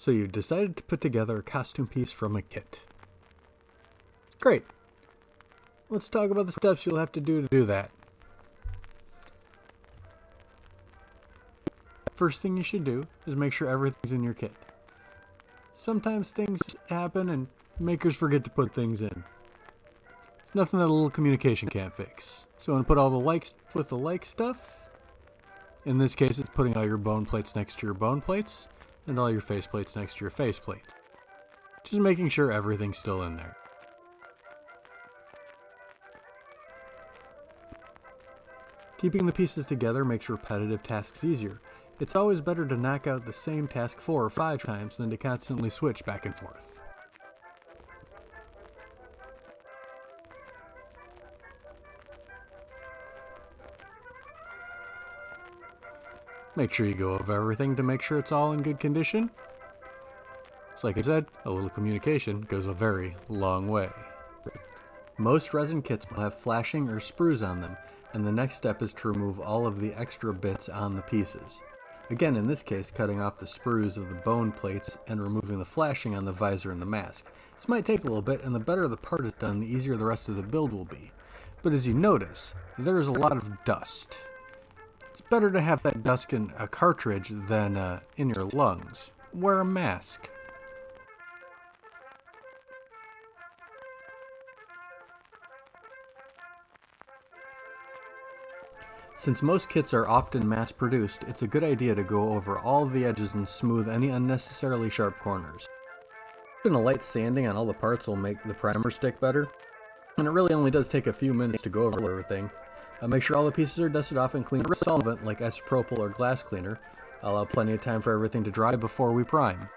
So you decided to put together a costume piece from a kit. Great. Let's talk about the steps you'll have to do that. First thing you should do is make sure everything's in your kit. Sometimes things happen and makers forget to put things in. It's nothing that a little communication can't fix. So when you put all the likes with the like stuff, in this case it's putting all your bone plates next to your bone plates and all your face plates next to your face plates. Just making sure everything's still in there. Keeping the pieces together makes repetitive tasks easier. It's always better to knock out the same task 4 or 5 times than to constantly switch back and forth. Make sure you go over everything to make sure it's all in good condition. So like I said, a little communication goes a very long way. Most resin kits will have flashing or sprues on them, and the next step is to remove all of the extra bits on the pieces. Again, in this case, cutting off the sprues of the bone plates and removing the flashing on the visor and the mask. This might take a little bit, and the better the part is done, the easier the rest of the build will be. But as you notice, there is a lot of dust. It's better to have that dust in a cartridge than in your lungs. Wear a mask. Since most kits are often mass-produced, it's a good idea to go over all of the edges and smooth any unnecessarily sharp corners. Even a light sanding on all the parts will make the primer stick better, and it really only does take a few minutes to go over everything. Make sure all the pieces are dusted off and cleaned with solvent like isopropyl or glass cleaner. Allow plenty of time for everything to dry before we prime.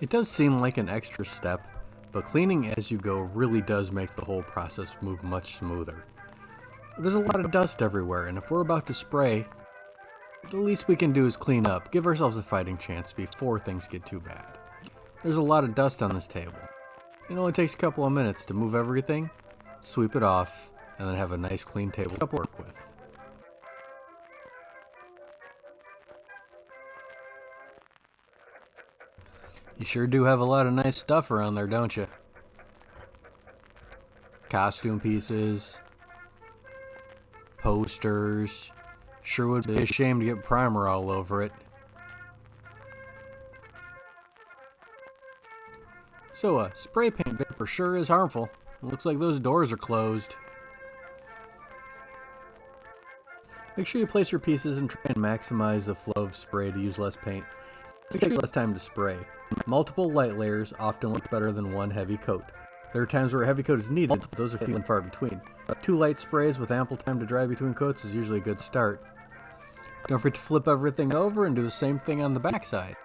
It does seem like an extra step, but cleaning as you go really does make the whole process move much smoother. There's a lot of dust everywhere, and if we're about to spray, the least we can do is clean up, give ourselves a fighting chance before things get too bad. There's a lot of dust on this table. It only takes a couple of minutes to move everything, sweep it off, and then have a nice clean table to work with. You sure do have a lot of nice stuff around there, don't you? Costume pieces, posters. Sure would be a shame to get primer all over it. So, spray paint vapor sure is harmful. It looks like those doors are closed. Make sure you place your pieces and try and maximize the flow of spray to use less paint. It takes less time to spray. Multiple light layers often work better than one heavy coat. There are times where a heavy coat is needed, but those are few and far between. 2 light sprays with ample time to dry between coats is usually a good start. Don't forget to flip everything over and do the same thing on the backside.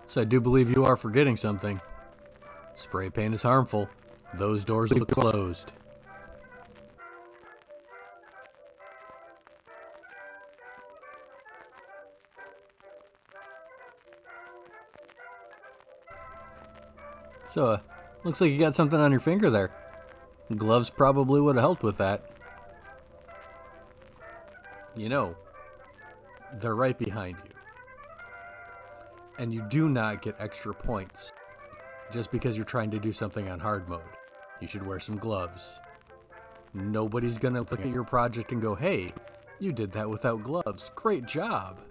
So I do believe you are forgetting something. Spray paint is harmful. Those doors look closed. So, looks like you got something on your finger there. Gloves probably would have helped with that. You know, they're right behind you. And you do not get extra points just because you're trying to do something on hard mode. You should wear some gloves. Nobody's gonna look at your project and go, hey, you did that without gloves. Great job.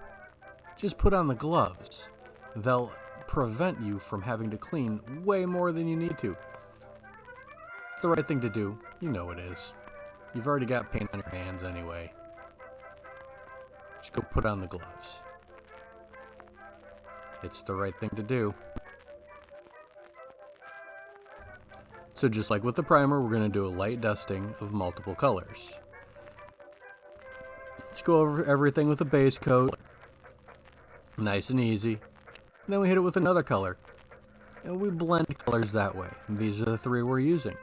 Just put on the gloves. They'll prevent you from having to clean way more than you need to. It's the right thing to do. You know it is. You've already got paint on your hands anyway. Just go put on the gloves. It's the right thing to do. So just like with the primer, we're going to do a light dusting of multiple colors. Let's go over everything with a base coat. Nice and easy. And then we hit it with another color. And we blend colors that way. And these are the three we're using.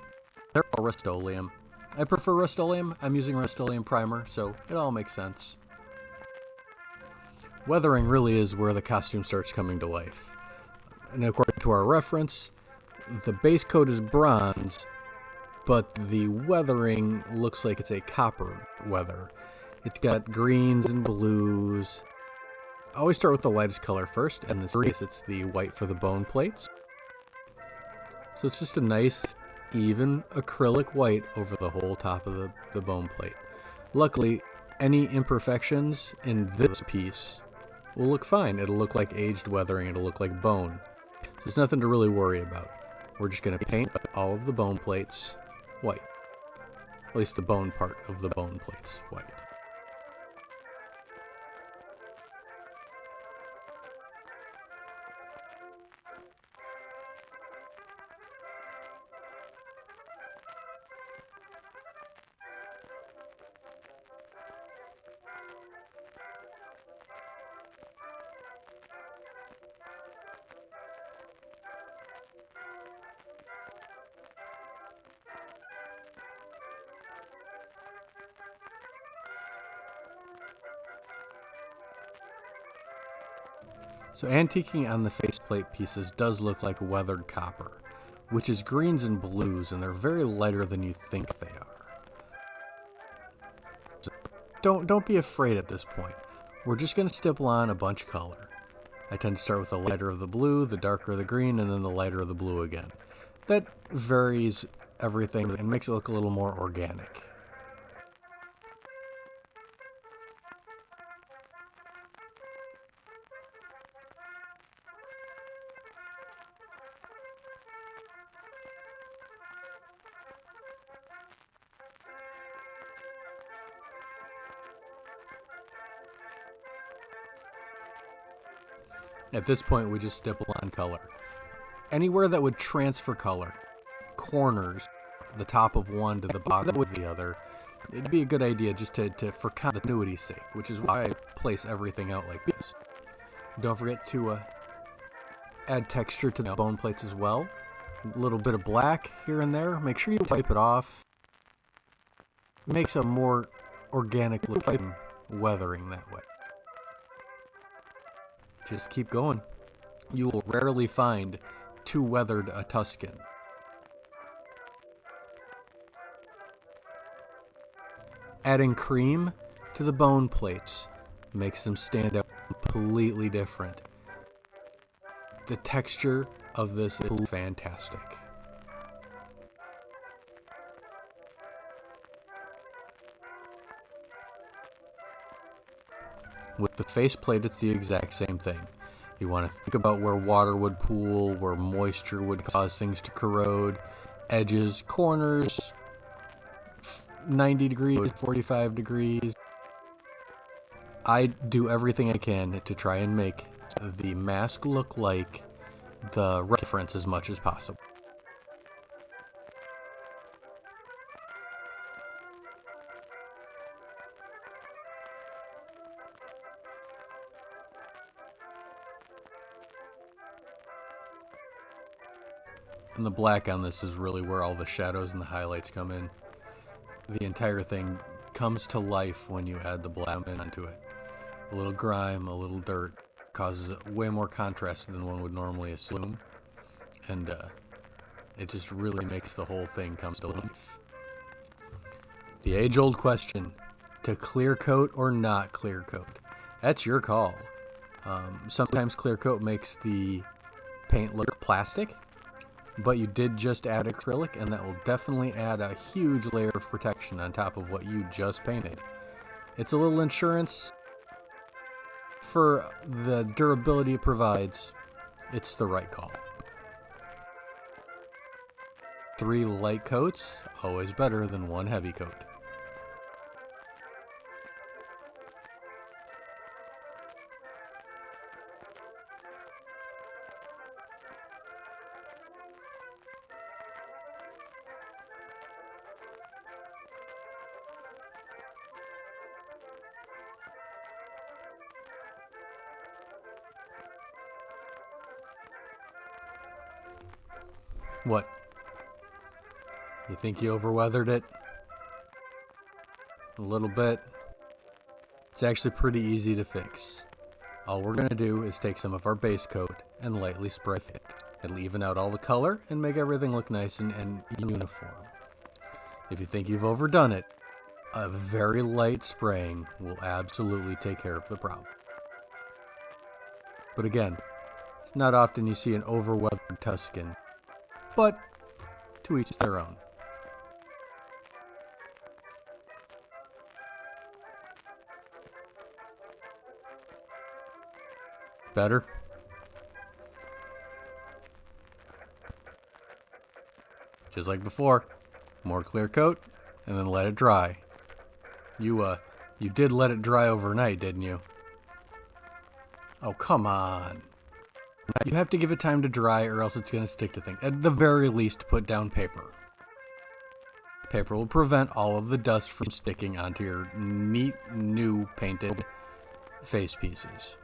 They're all Rust-Oleum. I prefer Rust-Oleum. I'm using Rust-Oleum primer, so it all makes sense. Weathering really is where the costume starts coming to life. And according to our reference, the base coat is bronze, but the weathering looks like it's a copper weather. It's got greens and blues. I always start with the lightest color first, and in this case it's the white for the bone plates. So it's just a nice, even acrylic white over the whole top of the bone plate. Luckily, any imperfections in this piece will look fine. It'll look like aged weathering, it'll look like bone. So there's nothing to really worry about. We're just going to paint all of the bone plates white. At least the bone part of the bone plates white. So antiquing on the faceplate pieces does look like weathered copper, which is greens and blues, and they're very lighter than you think they are. So don't be afraid at this point. We're just going to stipple on a bunch of color. I tend to start with the lighter of the blue, the darker of the green, and then the lighter of the blue again. That varies everything and makes it look a little more organic. At this point, we just stipple on color. Anywhere that would transfer color, corners, the top of one to the bottom of the other, it'd be a good idea just for continuity's sake, which is why I place everything out like this. Don't forget to add texture to the bone plates as well. A little bit of black here and there. Make sure you wipe it off. It makes a more organic looking weathering that way. Just keep going. You will rarely find too weathered a Tusken. Adding cream to the bone plates makes them stand out completely different. The texture of this is fantastic. With the faceplate, it's the exact same thing. You want to think about where water would pool, where moisture would cause things to corrode, edges, corners, 90 degrees, 45 degrees. I do everything I can to try and make the mask look like the reference as much as possible. And the black on this is really where all the shadows and the highlights come in. The entire thing comes to life when you add the black onto it. A little grime, a little dirt, causes way more contrast than one would normally assume. And it just really makes the whole thing come to life. The age-old question, to clear coat or not clear coat? That's your call. Sometimes clear coat makes the paint look plastic, but you did just add acrylic, and that will definitely add a huge layer of protection on top of what you just painted. It's a little insurance for the durability it provides. It's the right call. 3 light coats, always better than 1 heavy coat. What? You think you overweathered it? A little bit? It's actually pretty easy to fix. All we're going to do is take some of our base coat and lightly spray it. It'll even out all the color and make everything look nice and uniform. If you think you've overdone it, a very light spraying will absolutely take care of the problem. But again, it's not often you see an overweathered Tusken, but to each their own. Better? Just like before, more clear coat, and then let it dry. You did let it dry overnight, didn't you? Oh, come on. You have to give it time to dry or else it's going to stick to things. At the very least, put down paper. Paper will prevent all of the dust from sticking onto your neat, new painted face pieces.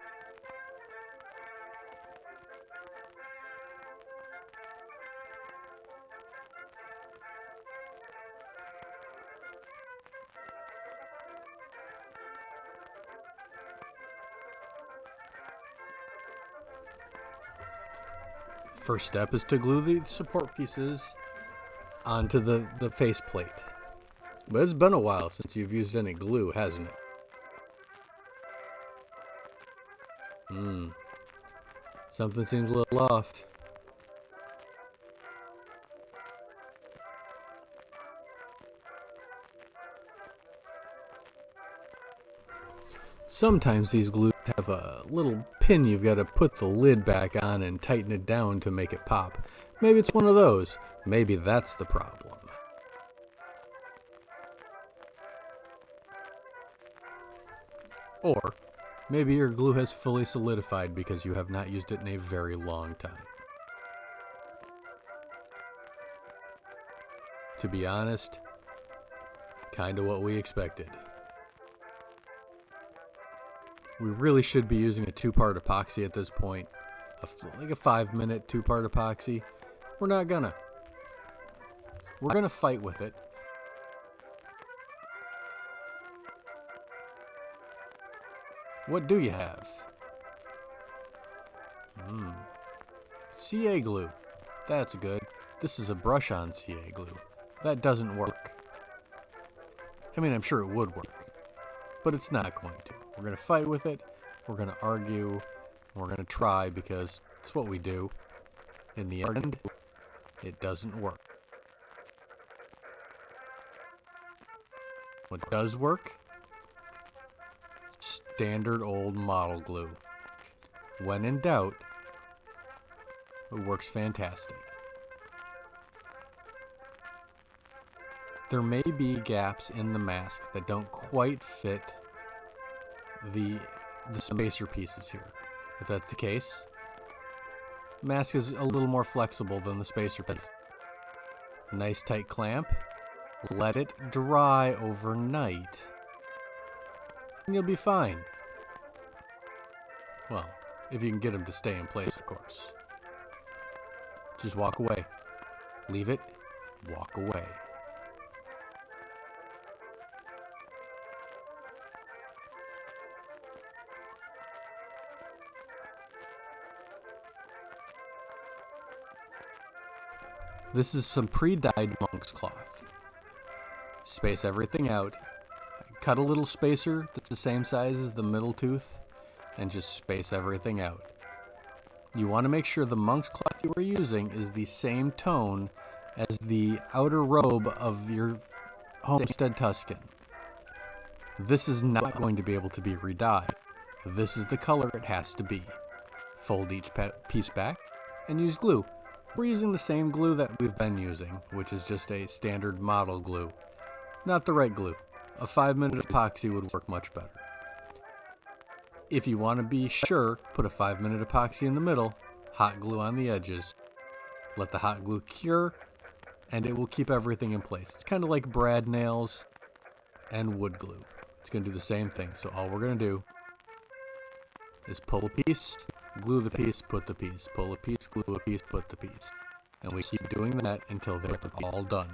First step is to glue the support pieces onto the faceplate. But it's been a while since you've used any glue, hasn't it? Something seems a little off. Sometimes these glues have a little pin you've got to put the lid back on and tighten it down to make it pop. Maybe it's one of those. Maybe that's the problem. Or maybe your glue has fully solidified because you have not used it in a very long time. To be honest, kinda what we expected. We really should be using a 2-part epoxy at this point. Like a 5-minute 2-part epoxy. We're not gonna. We're gonna fight with it. What do you have? CA glue. That's good. This is a brush-on CA glue. That doesn't work. I mean, I'm sure it would work, but it's not going to. We're going to fight with it, we're going to argue, we're going to try because it's what we do. In the end, it doesn't work. What does work? Standard old model glue. When in doubt, it works fantastic. There may be gaps in the mask that don't quite fit the spacer pieces here. If that's the case, the mask is a little more flexible than the spacer piece. Nice tight clamp. Let it dry overnight, and you'll be fine. Well, if you can get them to stay in place, of course. Just walk away. Leave it. Walk away. This is some pre-dyed monk's cloth. Space everything out. Cut a little spacer that's the same size as the middle tooth and just space everything out. You want to make sure the monk's cloth you are using is the same tone as the outer robe of your Homestead Tusken. This is not going to be able to be redyed. This is the color it has to be. Fold each piece back and use glue. We're using the same glue that we've been using, which is just a standard model glue. Not the right glue. A 5-minute epoxy would work much better. If you want to be sure, put a 5-minute epoxy in the middle, hot glue on the edges. Let the hot glue cure, and it will keep everything in place. It's kind of like brad nails and wood glue. It's going to do the same thing. So all we're going to do is pull a piece, glue the piece, put the piece. Pull a piece, glue a piece, put the piece. And we keep doing that until they're all done.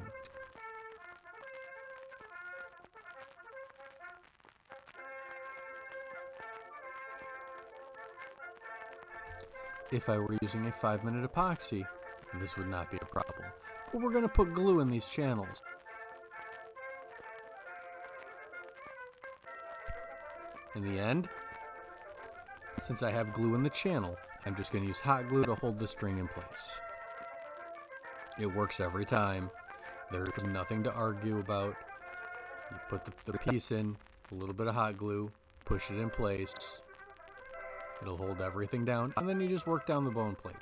If I were using a 5-minute epoxy, this would not be a problem. But we're going to put glue in these channels. In the end, since I have glue in the channel, I'm just going to use hot glue to hold the string in place. It works every time. There's nothing to argue about. You put the piece in, a little bit of hot glue, push it in place. It'll hold everything down, and then you just work down the bone plate.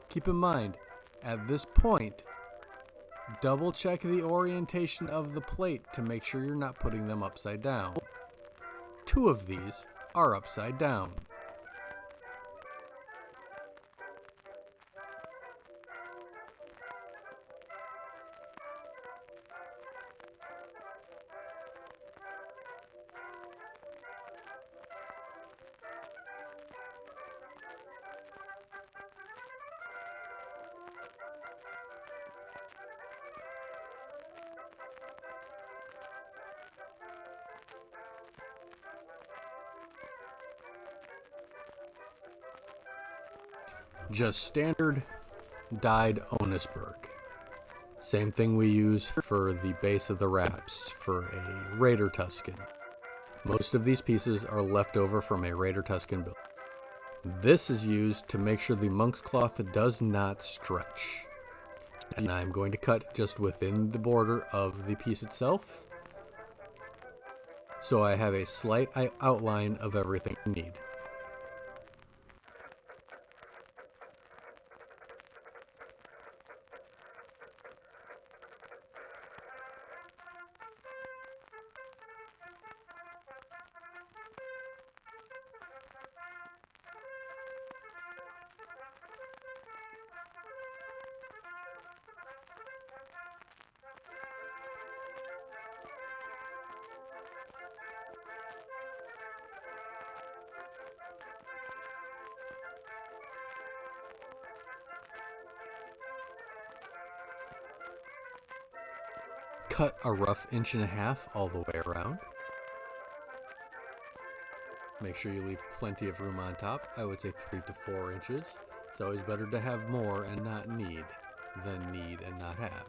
Keep in mind, at this point, double check the orientation of the plate to make sure you're not putting them upside down. 2 of these are upside down. Just standard dyed Onisberg. Same thing we use for the base of the wraps for a Raider Tusken. Most of these pieces are left over from a Raider Tusken build. This is used to make sure the monk's cloth does not stretch. And I'm going to cut just within the border of the piece itself, so I have a slight outline of everything I need. Cut a rough 1.5 inches all the way around. Make sure you leave plenty of room on top. I would say 3 to 4 inches. It's always better to have more and not need than need and not have.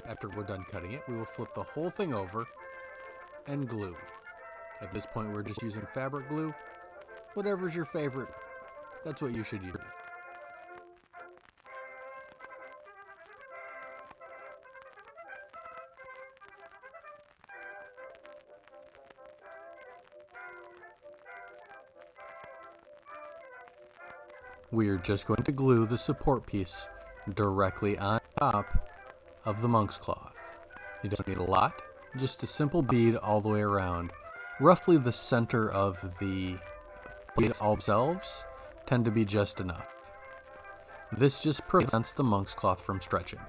After we're done cutting it, we will flip the whole thing over and glue. At this point, we're just using fabric glue. Whatever's your favorite, that's what you should use. We are just going to glue the support piece directly on top of the monk's cloth. You don't need a lot, just a simple bead all the way around. Roughly the center of the beads themselves tend to be just enough. This just prevents the monk's cloth from stretching.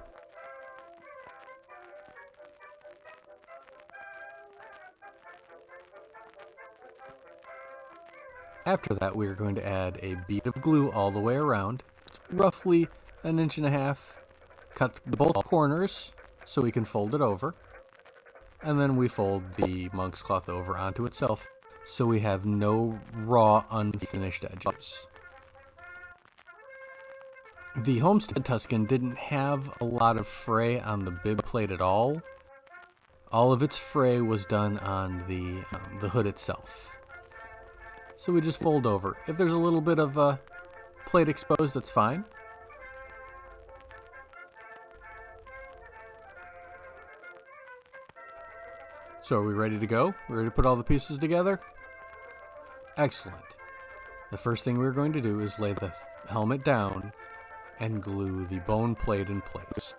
After that, we are going to add a bead of glue all the way around. It's roughly 1.5 inches. Cut both corners so we can fold it over. And then we fold the monk's cloth over onto itself so we have no raw, unfinished edges. The Homestead Tusken didn't have a lot of fray on the bib plate at all. All of its fray was done on the hood itself. So we just fold over. If there's a little bit of plate exposed, that's fine. So are we ready to go? We're ready to put all the pieces together? Excellent. The first thing we're going to do is lay the helmet down and glue the bone plate in place.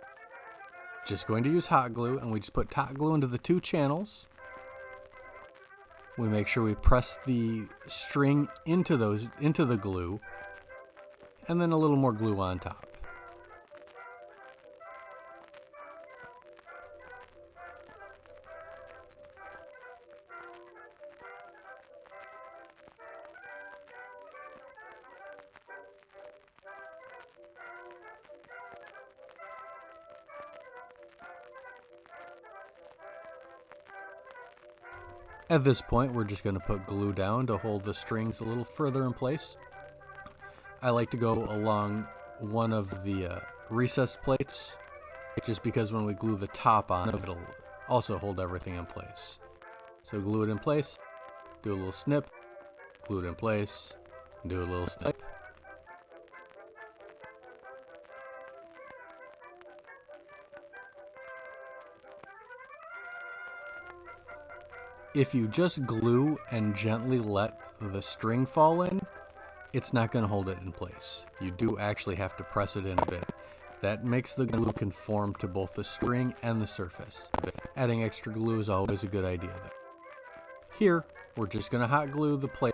Just going to use hot glue, and we just put hot glue into the 2 channels. We make sure we press the string into the glue, and then a little more glue on top. At this point, we're just going to put glue down to hold the strings a little further in place. I like to go along one of the recessed plates, just because when we glue the top on, it'll also hold everything in place. So glue it in place, do a little snip, glue it in place, do a little snip. If you just glue and gently let the string fall in, it's not going to hold it in place. You do actually have to press it in a bit. That makes the glue conform to both the string and the surface. Adding extra glue is always a good idea though. Here, we're just going to hot glue the plate.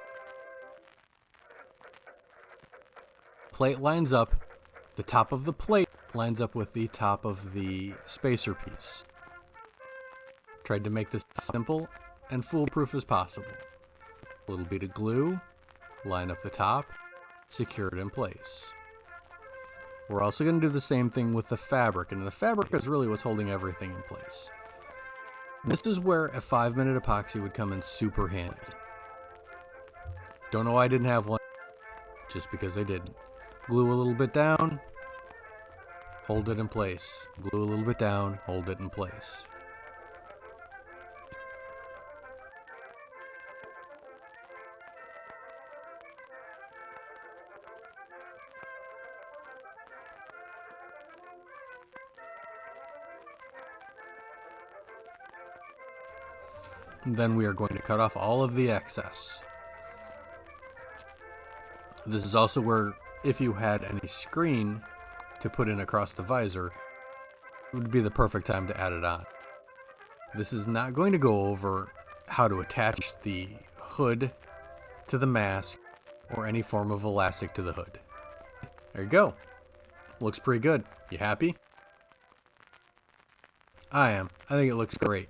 Plate lines up. The top of the plate lines up with the top of the spacer piece. Tried to make this simple and foolproof as possible. A little bit of glue, line up the top, secure it in place. We're also going to do the same thing with the fabric, and the fabric is really what's holding everything in place. This is where a 5-minute epoxy would come in super handy. Don't know why I didn't have one, just because I didn't. Glue a little bit down, hold it in place. Glue a little bit down, hold it in place. Then we are going to cut off all of the excess. This is also where, if you had any screen to put in across the visor, it would be the perfect time to add it on. This is not going to go over how to attach the hood to the mask or any form of elastic to the hood. There you go. Looks pretty good. You happy? I am. I think it looks great.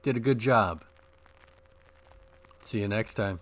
Did a good job. See you next time.